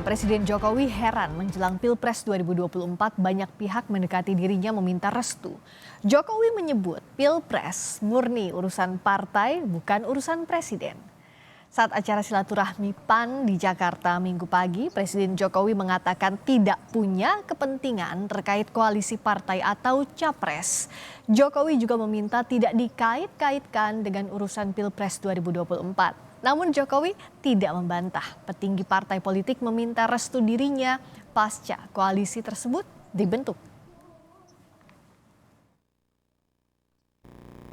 Presiden Jokowi heran menjelang Pilpres 2024 banyak pihak mendekati dirinya meminta restu. Jokowi menyebut Pilpres murni urusan partai bukan urusan presiden. Saat acara silaturahmi PAN di Jakarta Minggu pagi, Presiden Jokowi mengatakan tidak punya kepentingan terkait koalisi partai atau capres. Jokowi juga meminta tidak dikait-kaitkan dengan urusan Pilpres 2024. Namun Jokowi tidak membantah petinggi partai politik meminta restu dirinya pasca koalisi tersebut dibentuk.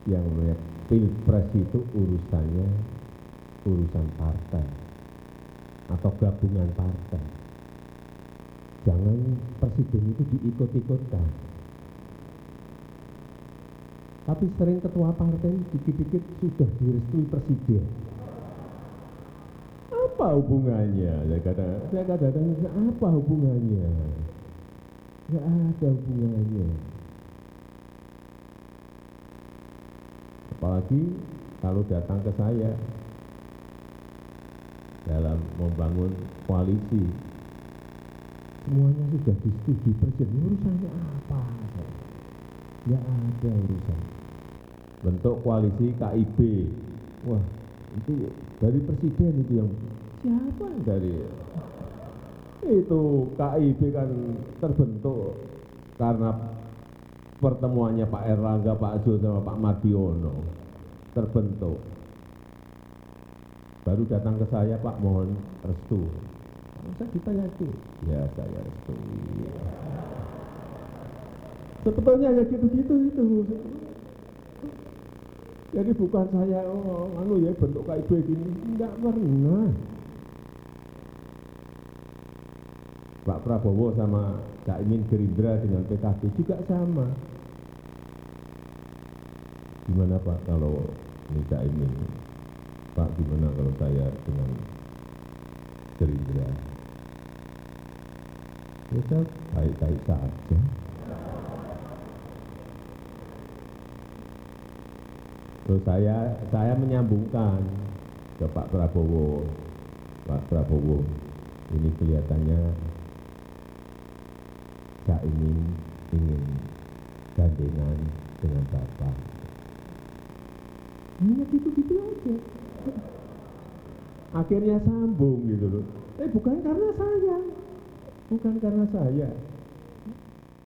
Yang melihat Pilpres itu urusan partai atau gabungan partai. Jangan presiden itu diikut-ikutkan. Tapi sering ketua partai dikit-dikit sudah direstui presiden. Apa hubungannya? Saya katakan apa hubungannya? Nggak ada hubungannya. Apalagi kalau datang ke saya dalam membangun koalisi, semuanya sudah disetujui presiden. Urusannya apa? Nggak ada urusan. Bentuk koalisi KIB, wah itu dari presiden itu yang siapa yang dari itu KIB kan terbentuk karena pertemuannya Pak Erlangga, Pak Zul sama Pak Mardiono terbentuk. Baru datang ke saya, Pak mohon restu. Saya ditanya itu, ya saya restu. Sebetulnya ya gitu-gitu itu. Jadi bukan saya, bentuk KIB gini, enggak pernah. Pak Prabowo sama Cak Imin Gerindra dengan PKB juga sama. Gimana Pak kalau ini Cak Imin? Pak gimana kalau saya dengan Gerindra? Ya baik-baik saja. Terus saya menyambungkan ke Pak Prabowo. Pak Prabowo, ini kelihatannya Cak Imin ingin gandengan dengan Bapak. Hanya gitu-gitu aja. Akhirnya sambung gitu loh. Bukan karena saya.